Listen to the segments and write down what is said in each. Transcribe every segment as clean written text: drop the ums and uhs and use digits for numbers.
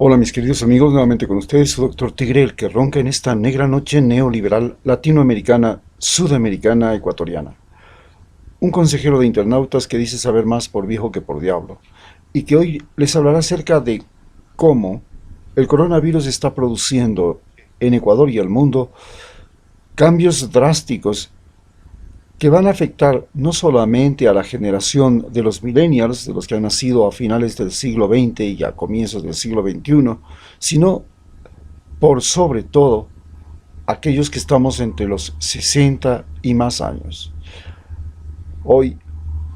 Hola mis queridos amigos, nuevamente con ustedes su doctor Tigre, el que ronca en esta negra noche neoliberal latinoamericana, sudamericana, ecuatoriana. Un consejero de internautas que dice saber más por viejo que por diablo, y que hoy les hablará acerca de cómo el coronavirus está produciendo en Ecuador y el mundo cambios drásticos que van a afectar no solamente a la generación de los millennials, de los que han nacido a finales del siglo XX y a comienzos del siglo XXI, sino por sobre todo aquellos que estamos entre los 60 y más años. Hoy,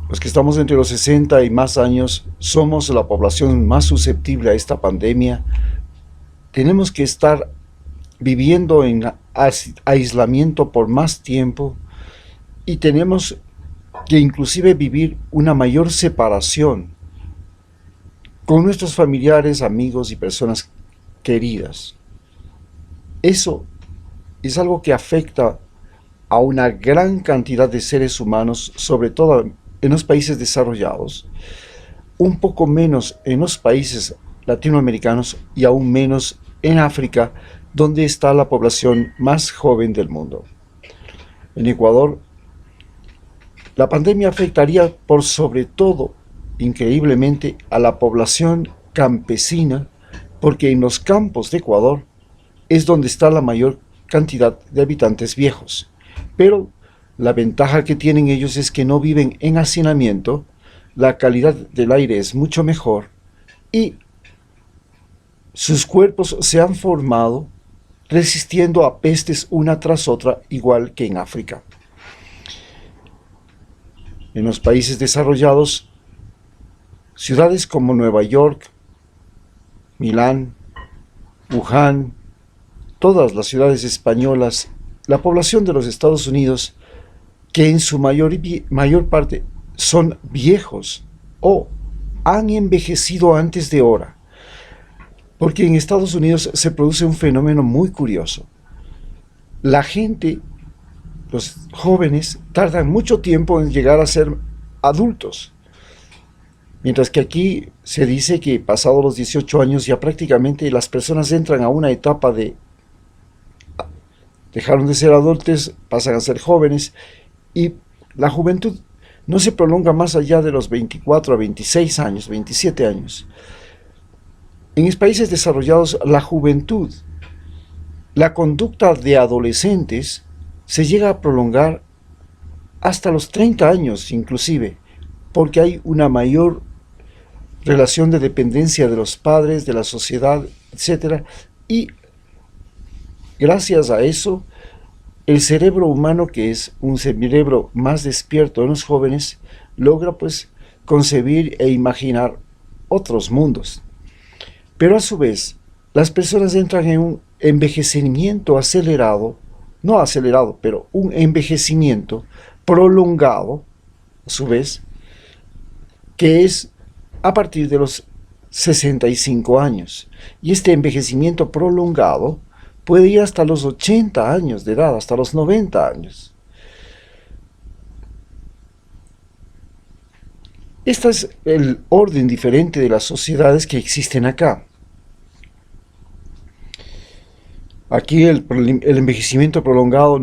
los que estamos entre los 60 y más años somos la población más susceptible a esta pandemia. Tenemos que estar viviendo en aislamiento por más tiempo y tenemos que inclusive vivir una mayor separación con nuestros familiares, amigos y personas queridas. Eso es algo que afecta a una gran cantidad de seres humanos, sobre todo en los países desarrollados, un poco menos en los países latinoamericanos y aún menos en África, donde está la población más joven del mundo. En Ecuador, la pandemia afectaría por sobre todo, increíblemente, a la población campesina, porque en los campos de Ecuador es donde está la mayor cantidad de habitantes viejos. Pero la ventaja que tienen ellos es que no viven en hacinamiento, la calidad del aire es mucho mejor y sus cuerpos se han formado resistiendo a pestes una tras otra, igual que en África. En los países desarrollados, ciudades como Nueva York, Milán, Wuhan, todas las ciudades españolas, la población de los Estados Unidos, que en su mayor parte son viejos o han envejecido antes de hora. Porque en Estados Unidos se produce un fenómeno muy curioso. La gente, los jóvenes, tardan mucho tiempo en llegar a ser adultos. Mientras que aquí se dice que pasados los 18 años ya prácticamente las personas entran a una etapa de dejaron de ser adultos, pasan a ser jóvenes y la juventud no se prolonga más allá de los 24 a 26 años, 27 años. En los países desarrollados, la juventud, la conducta de adolescentes se llega a prolongar hasta los 30 años inclusive, porque hay una mayor relación de dependencia de los padres, de la sociedad, etc. Y gracias a eso, el cerebro humano, que es un cerebro más despierto en los jóvenes, logra pues concebir e imaginar otros mundos. Pero a su vez, las personas entran en un envejecimiento acelerado, no acelerado, pero un envejecimiento prolongado, a su vez, que es a partir de los 65 años. Y este envejecimiento prolongado puede ir hasta los 80 años de edad, hasta los 90 años. Este es el orden diferente de las sociedades que existen acá. Aquí el envejecimiento prolongado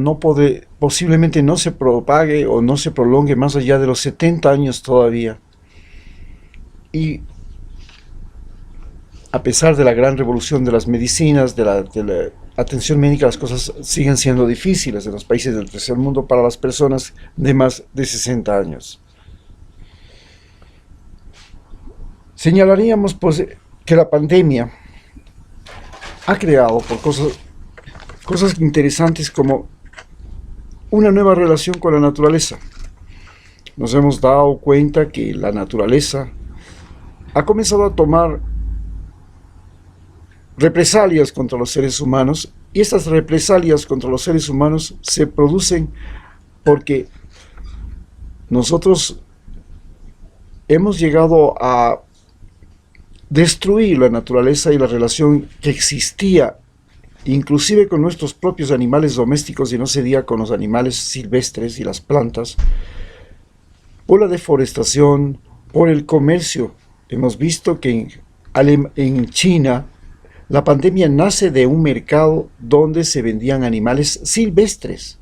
posiblemente no se propague o no se prolongue más allá de los 70 años todavía. Y a pesar de la gran revolución de las medicinas, de la atención médica, las cosas siguen siendo difíciles en los países del tercer mundo para las personas de más de 60 años. Señalaríamos pues que la pandemia ha creado por cosas interesantes como una nueva relación con la naturaleza. Nos hemos dado cuenta que la naturaleza ha comenzado a tomar represalias contra los seres humanos, y estas represalias contra los seres humanos se producen porque nosotros hemos llegado a destruir la naturaleza y la relación que existía inclusive con nuestros propios animales domésticos, y no se diga con los animales silvestres y las plantas, por la deforestación, por el comercio. Hemos visto que en China La pandemia nace de un mercado donde se vendían animales silvestres.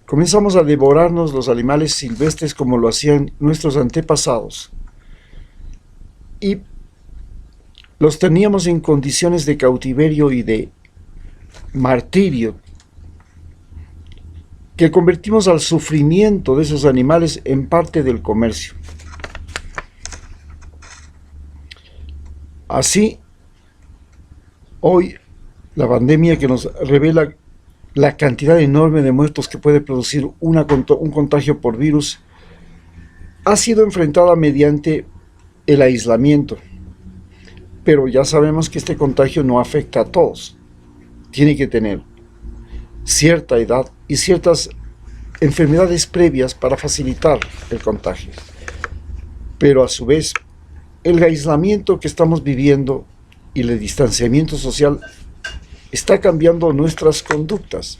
Comenzamos a devorarnos los animales silvestres como lo hacían nuestros antepasados. Y los teníamos en condiciones de cautiverio y de martirio, que convertimos al sufrimiento de esos animales en parte del comercio. Así, hoy, la pandemia que nos revela la cantidad enorme de muertos que puede producir un contagio por virus, ha sido enfrentada mediante el aislamiento. Pero ya sabemos que este contagio no afecta a todos. Tiene que tener cierta edad y ciertas enfermedades previas para facilitar el contagio. Pero a su vez, el aislamiento que estamos viviendo y el distanciamiento social está cambiando nuestras conductas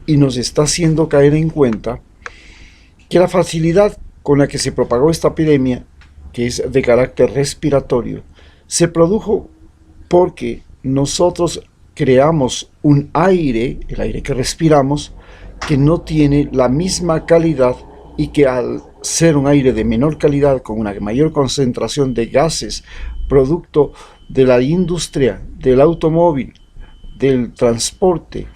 y nos está haciendo caer en cuenta que la facilidad con la que se propagó esta epidemia, que es de carácter respiratorio, se produjo porque nosotros creamos un aire, el aire que respiramos, que no tiene la misma calidad y que al ser un aire de menor calidad, con una mayor concentración de gases, producto de la industria, del automóvil, del transporte,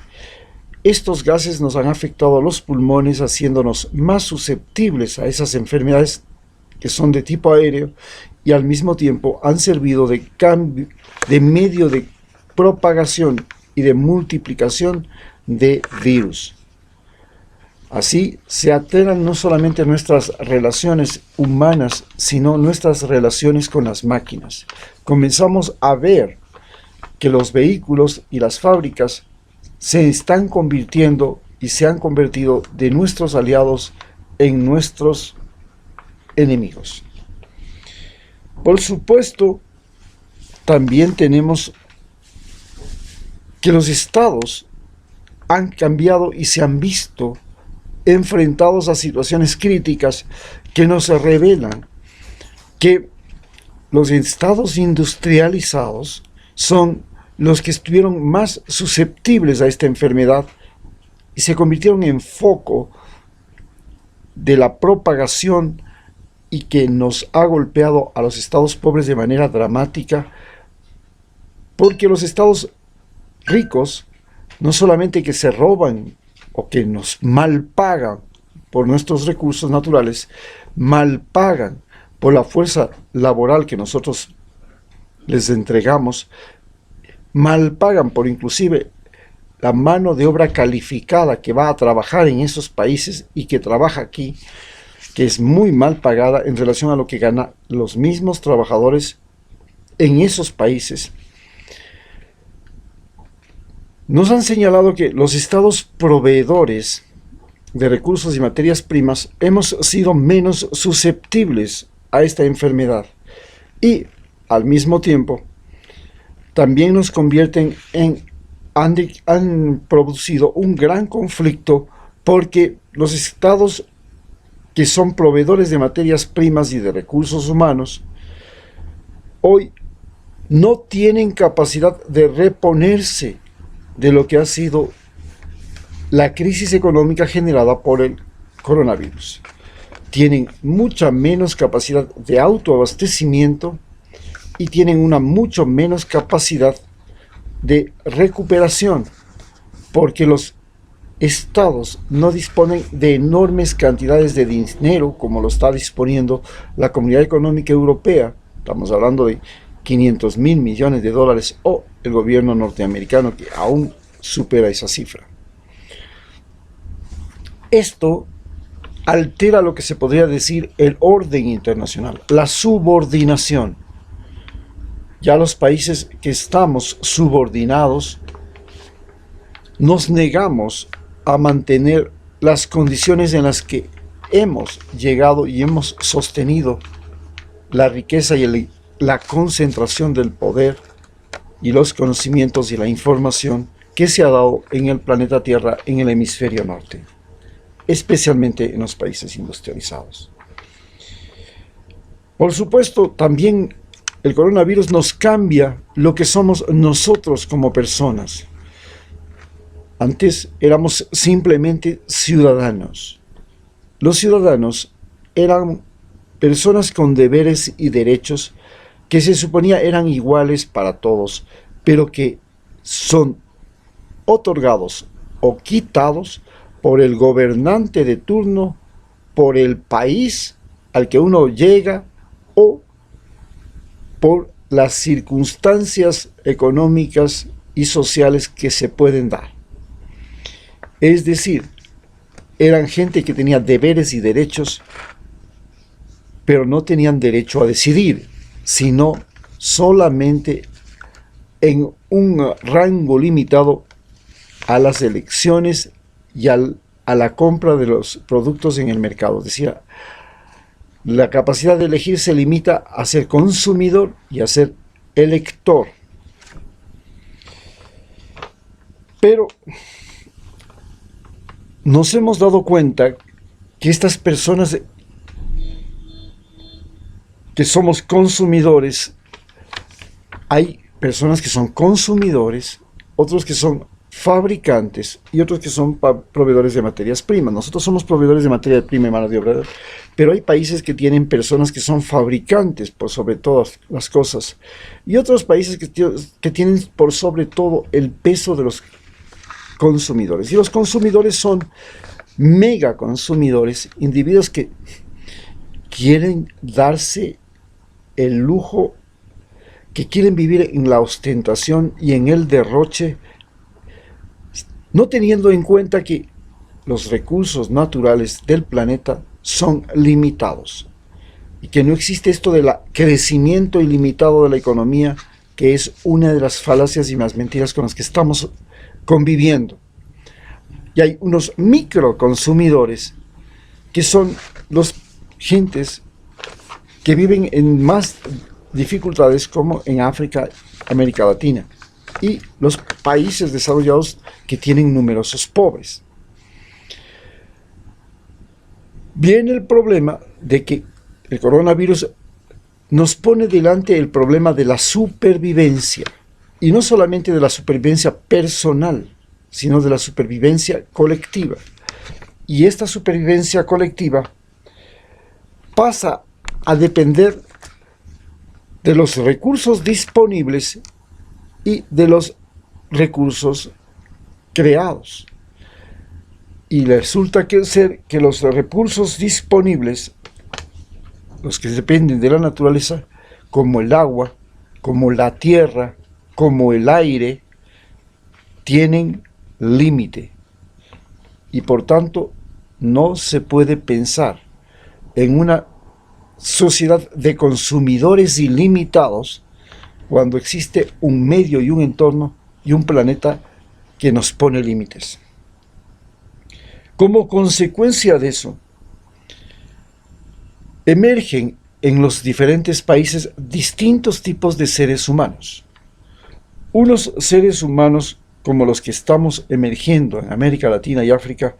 estos gases nos han afectado a los pulmones, haciéndonos más susceptibles a esas enfermedades que son de tipo aéreo y al mismo tiempo han servido de cambio, de medio de propagación y de multiplicación de virus. Así se alteran no solamente nuestras relaciones humanas, sino nuestras relaciones con las máquinas. Comenzamos a ver que los vehículos y las fábricas se están convirtiendo y se han convertido de nuestros aliados en nuestros enemigos. Por supuesto, también tenemos que los estados han cambiado y se han visto enfrentados a situaciones críticas que nos revelan que los estados industrializados son los que estuvieron más susceptibles a esta enfermedad y se convirtieron en foco de la propagación y que nos ha golpeado a los estados pobres de manera dramática, porque los estados ricos no solamente que se roban o que nos malpagan por nuestros recursos naturales, malpagan por la fuerza laboral que nosotros les entregamos, malpagan por inclusive la mano de obra calificada que va a trabajar en esos países y que trabaja aquí, que es muy mal pagada en relación a lo que ganan los mismos trabajadores en esos países. Nos han señalado que los estados proveedores de recursos y materias primas hemos sido menos susceptibles a esta enfermedad y al mismo tiempo también nos convierten en, han producido un gran conflicto porque los estados que son proveedores de materias primas y de recursos humanos hoy no tienen capacidad de reponerse de lo que ha sido la crisis económica generada por el coronavirus. Tienen mucha menos capacidad de autoabastecimiento y tienen una mucho menos capacidad de recuperación, porque los estados no disponen de enormes cantidades de dinero como lo está disponiendo la Comunidad Económica Europea. Estamos hablando de 500.000 millones de dólares o el gobierno norteamericano, que aún supera esa cifra. Esto altera lo que se podría decir el orden internacional, la subordinación. Ya los países que estamos subordinados nos negamos a mantener las condiciones en las que hemos llegado y hemos sostenido la riqueza y la concentración del poder y los conocimientos y la información que se ha dado en el planeta Tierra en el hemisferio norte, especialmente en los países industrializados. Por supuesto, también el coronavirus nos cambia lo que somos nosotros como personas. Antes éramos simplemente ciudadanos. Los ciudadanos eran personas con deberes y derechos que se suponía eran iguales para todos, pero que son otorgados o quitados por el gobernante de turno, por el país al que uno llega o por las circunstancias económicas y sociales que se pueden dar. Es decir, eran gente que tenía deberes y derechos, pero no tenían derecho a decidir, sino solamente en un rango limitado a las elecciones y a la compra de los productos en el mercado. Es decir, la capacidad de elegir se limita a ser consumidor y a ser elector. Pero nos hemos dado cuenta que estas personas que somos consumidores, hay personas que son consumidores, otros que son fabricantes y otros que son proveedores de materias primas. Nosotros somos proveedores de materia prima y mano de obra, pero hay países que tienen personas que son fabricantes por sobre todas las cosas y otros países que tienen por sobre todo el peso de los consumidores. Y los consumidores son mega consumidores, individuos que quieren darse el lujo, que quieren vivir en la ostentación y en el derroche, no teniendo en cuenta que los recursos naturales del planeta son limitados y que no existe esto del crecimiento ilimitado de la economía, que es una de las falacias y más mentiras con las que estamos conviviendo. Y hay unos microconsumidores que son los gentes que viven en más dificultades, como en África, América Latina, y los países desarrollados que tienen numerosos pobres. Viene el problema de que el coronavirus nos pone delante el problema de la supervivencia, y no solamente de la supervivencia personal, sino de la supervivencia colectiva. Y esta supervivencia colectiva pasa a depender de los recursos disponibles y de los recursos creados. Y resulta que los recursos disponibles, los que dependen de la naturaleza, como el agua, como la tierra, como el aire, tienen límite. Y por tanto, no se puede pensar en una sociedad de consumidores ilimitados cuando existe un medio y un entorno y un planeta que nos pone límites. Como consecuencia de eso, emergen en los diferentes países distintos tipos de seres humanos. Unos seres humanos como los que estamos emergiendo en América Latina y África,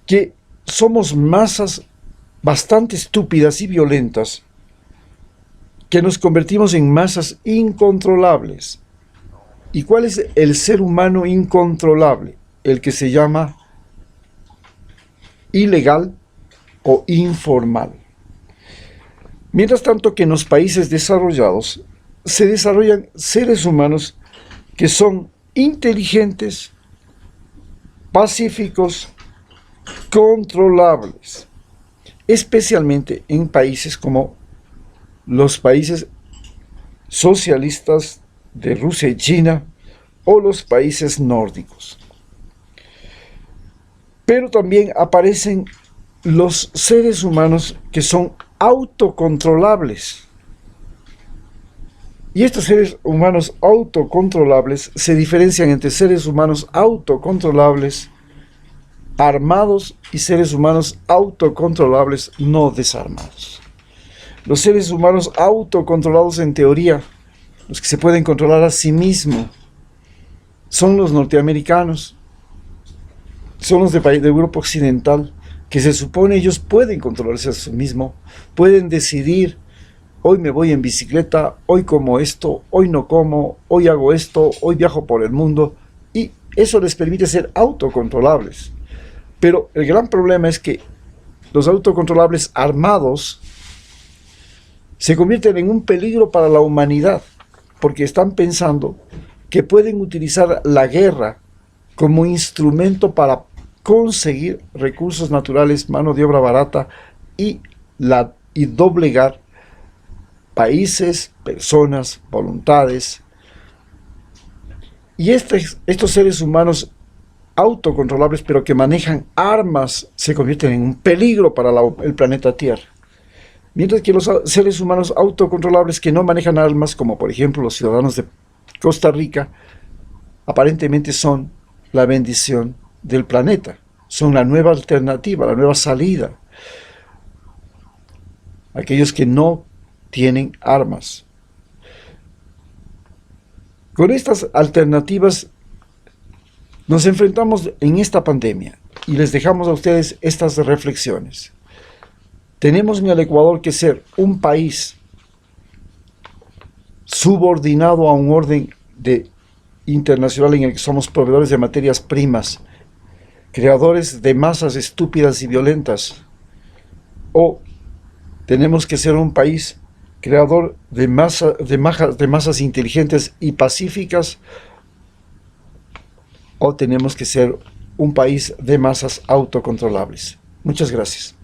que somos masas bastante estúpidas y violentas, que nos convertimos en masas incontrolables. ¿Y cuál es el ser humano incontrolable? El que se llama ilegal o informal. Mientras tanto que en los países desarrollados se desarrollan seres humanos que son inteligentes, pacíficos, controlables, especialmente en países como los países socialistas de Rusia y China o los países nórdicos. Pero también aparecen los seres humanos que son autocontrolables. Y estos seres humanos autocontrolables se diferencian entre seres humanos autocontrolables armados y seres humanos autocontrolables no desarmados. Los seres humanos autocontrolados en teoría, los que se pueden controlar a sí mismos, son los norteamericanos, son los de Europa Occidental, que se supone ellos pueden controlarse a sí mismos, pueden decidir hoy me voy en bicicleta, hoy como esto, hoy no como, hoy hago esto, hoy viajo por el mundo, y eso les permite ser autocontrolables. Pero el gran problema es que los autocontrolables armados se convierten en un peligro para la humanidad, porque están pensando que pueden utilizar la guerra como instrumento para conseguir recursos naturales, mano de obra barata y doblegar países, personas, voluntades. Y estos seres humanos autocontrolables, pero que manejan armas, se convierten en un peligro para el planeta Tierra. Mientras que los seres humanos autocontrolables que no manejan armas, como por ejemplo los ciudadanos de Costa Rica, aparentemente son la bendición del planeta. Son la nueva alternativa, la nueva salida. Aquellos que no tienen armas. Con estas alternativas nos enfrentamos en esta pandemia y les dejamos a ustedes estas reflexiones. Tenemos en el Ecuador que ser un país subordinado a un orden internacional en el que somos proveedores de materias primas, creadores de masas estúpidas y violentas, o tenemos que ser un país creador de masas inteligentes y pacíficas, o tenemos que ser un país de masas autocontrolables. Muchas gracias.